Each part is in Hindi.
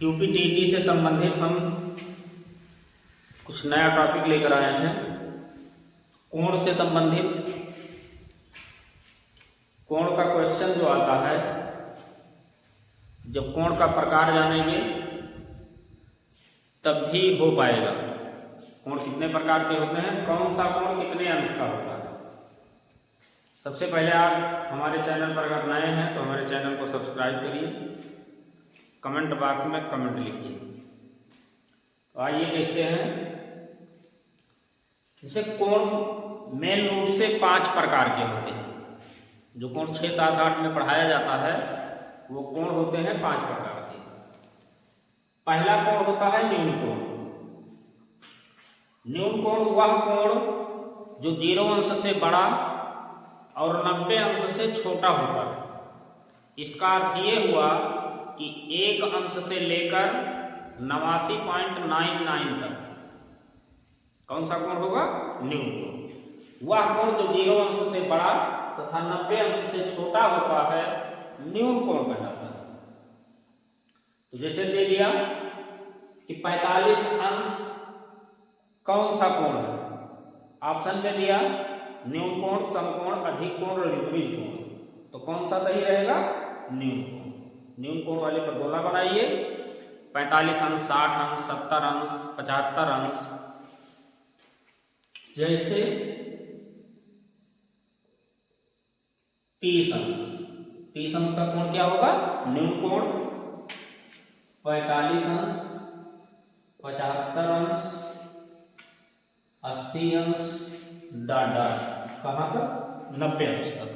यूपीटीटी से संबंधित हम कुछ नया टॉपिक लेकर आए हैं। कोण से संबंधित कोण का क्वेश्चन जो आता है, जब कोण का प्रकार जानेंगे तब भी हो पाएगा। कोण कितने प्रकार के होते हैं, कौन सा कोण कितने अंश का होता है। सबसे पहले आप हमारे चैनल पर अगर नए हैं तो हमारे चैनल को सब्सक्राइब करिए, कमेंट बॉक्स में कमेंट लिखिए। तो आइए देखते हैं। जैसे कोण मेन रूप से 5 प्रकार के होते हैं। जो कोण 6, 7, 8 में पढ़ाया जाता है वो कोण होते हैं 5 प्रकार के। पहला कोण होता है न्यून कोण। न्यून कोण वह कोण जो 0 अंश से बड़ा और 90 अंश से छोटा होता है। इसका अर्थ ये हुआ कि 1 अंश से लेकर 89.99 तक कौन सा कोण होगा, न्यून कोण। वह कोण जो 0 अंश से बड़ा तथा 90 अंश से छोटा होता है न्यून कोण कहलाता है। तो जैसे दे दिया कि 45 अंश कौन सा कोण है, ऑप्शन में दिया न्यून कोण, समकोण, अधिक कोण और ऋत्विज कोण। तो कौन सा सही रहेगा, न्यून कोण। न्यून कोण वाले पर गोला बनाइए। 45 अंश, 60 अंश, 70 अंश, 75 अंश। जैसे 30 अंश। 30 अंश का कोण क्या होगा, न्यून कोण। 45 अंश, 75 अंश, 80 अंश, कहाँ तक, 90 अंश तक।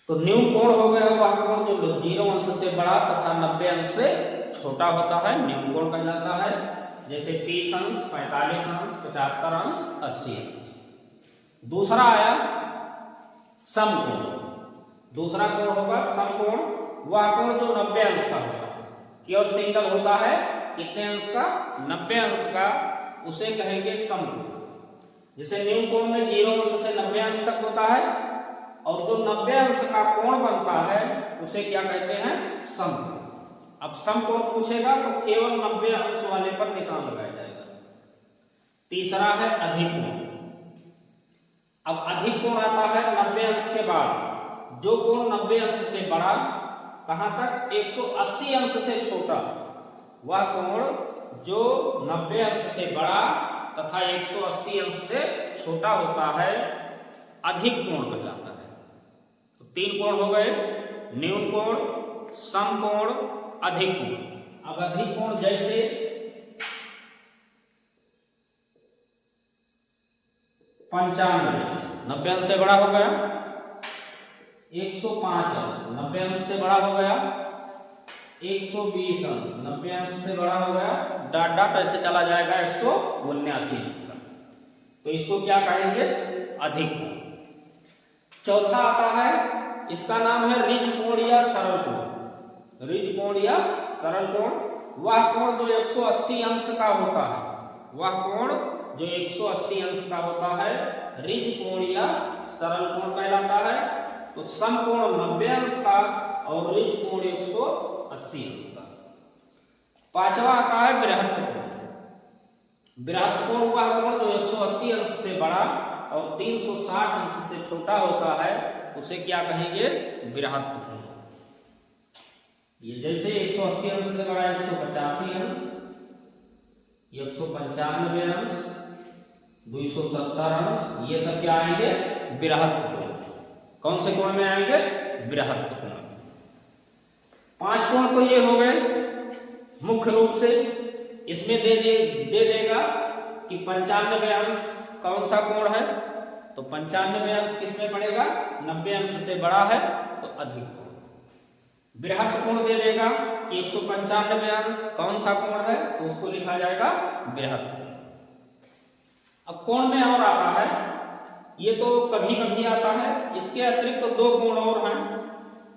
तो न्यून कोण हो गया वह कोण जो 0 अंश से बड़ा तथा 90 अंश से छोटा होता है, न्यून कोण कहलाता है। जैसे 30 अंश, 45 अंश, 75 अंश, 80 अंश। दूसरा आया समकोण। दूसरा कोण होगा समकोण, वह कोण जो 90 अंश का होता है। केवल सिंगल होता है कितने अंश का, 90 अंश का, उसे कहेंगे समकोण। जैसे न्यून कोण में 0 अंश से 90 अंश तक होता है और जो 90 अंश का कोण बनता है उसे क्या कहते हैं, समकोण। अब समकोण पूछेगा तो केवल 90 अंश वाले पर निशान लगाया जाएगा। तीसरा है अधिक कोण। अब अधिक कोण आता है 90 अंश के बाद। जो कोण 90 अंश से बड़ा, कहां तक, 180 अंश से छोटा, वह कोण जो 90 अंश से बड़ा तथा 180 अंश से छोटा होता है अधिक कोण कहलाता है। तो 3 कोण हो गए, न्यून कोण, समकोण, अधिक कोण। अब अधिक कोण जैसे 95, 90 अंश से बड़ा हो गया। 105 अंश, 90 अंश से बड़ा हो गया। 120 अंश, 90 अंश से बड़ा हो गया। डाट डाट ऐसे चला जाएगा 179 अंश तक। तो इसको क्या कहेंगे, अधिक कोण। चौथा आता है, इसका नाम है ऋज कोण या सरल कोण। ऋज कोण या सरल कोण वह कोण जो 180 अंश का होता है। वह कोण जो 180 अंश का होता है ऋज कोण या सरल कोण कहलाता है। तो समकोण 90 अंश का और ऋज कोण 180 अंश का। पांचवा आता है बृहत् कोण। बृहत् कोण वह कोण जो 180 अंश से बड़ा और 360 अंश से छोटा होता है, उसे क्या कहेंगे, बृहत् कोण। ये जैसे 180 अंश से बड़ा 185 अंश, 195 अंश, 270 अंश, ये सब क्या आएंगे, बृहत् कोण। कौन से कोण में आएंगे, बृहत् कोण। 5 कोण तो ये हो गए मुख्य रूप से। इसमें दे देगा कि 95 अंश कौन सा कोण है। तो 95 अंश किसमें पड़ेगा, 90 अंश से बड़ा है तो अधिक कोण। बृहत् कोण दे देगा कि 195 अंश कौन सा कोण है, तो उसको लिखा जाएगा बृहत् कोण। अब कोण में और आता है, ये तो कभी कभी आता है। इसके अतिरिक्त तो 2 कोण और हैं,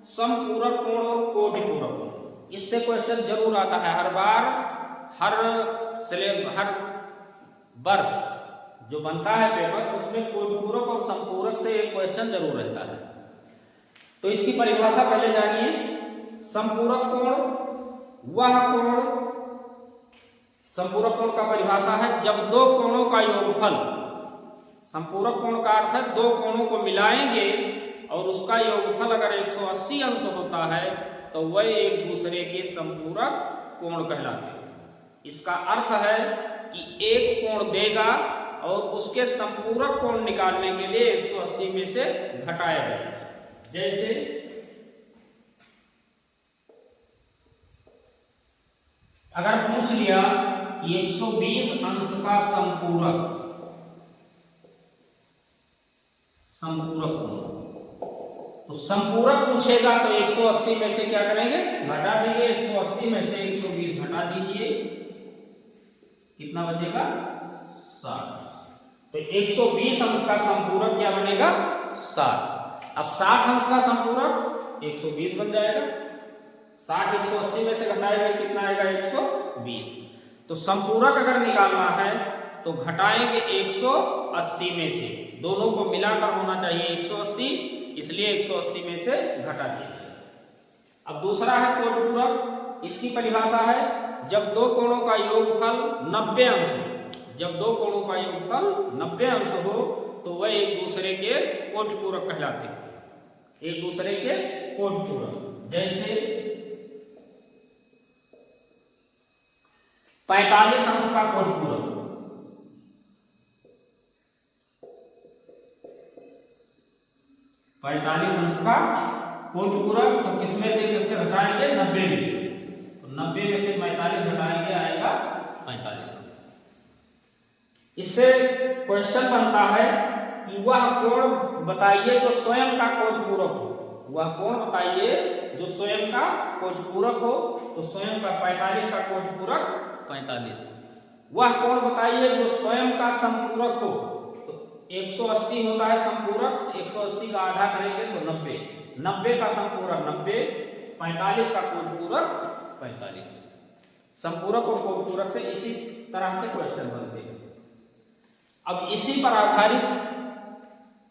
समपूरक कोण और कोटिपूरक कोण। इससे क्वेश्चन जरूर आता है हर बार, हर वर्ष जो बनता है पेपर, उसमें कोटिपूरक और समपूरक से एक क्वेश्चन जरूर रहता है। तो इसकी परिभाषा पहले जानिए। समपूरक कोण वह कोण, संपूरक कोण का परिभाषा है जब दो कोणों का योगफल, संपूरक कोण का अर्थ है दो कोणों को मिलाएंगे और उसका योगफल अगर 180 अंश होता है तो वह एक दूसरे के संपूरक कोण कहलाते हैं। इसका अर्थ है कि एक कोण देगा और उसके संपूरक कोण निकालने के लिए 180 में से घटाया जाएगा। जैसे अगर पूछ लिया कि 120 अंश का संपूरक कोण, तो संपूरक पूछेगा तो 180 में से क्या करेंगे, घटा देंगे। 180 में से 120 घटा दीजिए, कितना बचेगा, 60। तो 120 अंश का संपूरक क्या बनेगा, 60। अब 60 अंश का संपूरक 120 बन जाएगा। 60 180 में से घटाएंगे कितना आएगा, 120। तो संपूरक अगर निकालना है तो घटाएंगे 180 में से, दोनों को मिलाकर होना चाहिए 180, इसलिए 180 में से घटा दीजिए। अब दूसरा है कोटपूरक। इसकी परिभाषा है जब दो कोणों का योगफल 90 अंश हो, जब दो कोणों का योगफल 90 अंश हो तो वह एक दूसरे के कोटपूरक कहलाते हैं, एक दूसरे के कोटपूरक। जैसे 45 अंश का कोटपूरक, 45 अंश का कोटपूरक, तो किसमें से किससे घटाएंगे, 90 में से। तो 90 में से 45 घटाएंगे, आएगा 45 अंश। इससे क्वेश्चन बनता है कि वह कोण बताइए जो स्वयं का कोटपूरक हो, वह कोण बताइए जो स्वयं का कोटपूरक हो। तो स्वयं का 45 का कोटपूरक 45। वह कोण बताइए जो स्वयं का संपूरक हो, तो 180 होता है संपूरक, 180 का आधा करेंगे तो 90, 90 का संपूरक 90, 45 का कोटपूरक 45। संपूरक और कोटपूरक से इसी तरह से क्वेश्चन बनते हैं। अब इसी पर आधारित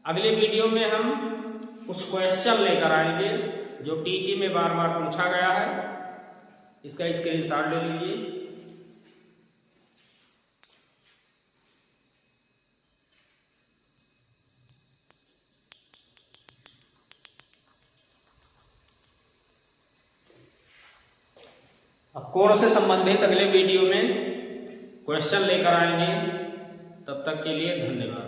अगले वीडियो में हम कुछ क्वेश्चन लेकर आएंगे जो टीटी में बार बार पूछा गया है। इसका स्क्रीनशॉट ले लीजिए। अब कोण से संबंधित अगले वीडियो में क्वेश्चन लेकर आएंगे। तब तक के लिए धन्यवाद।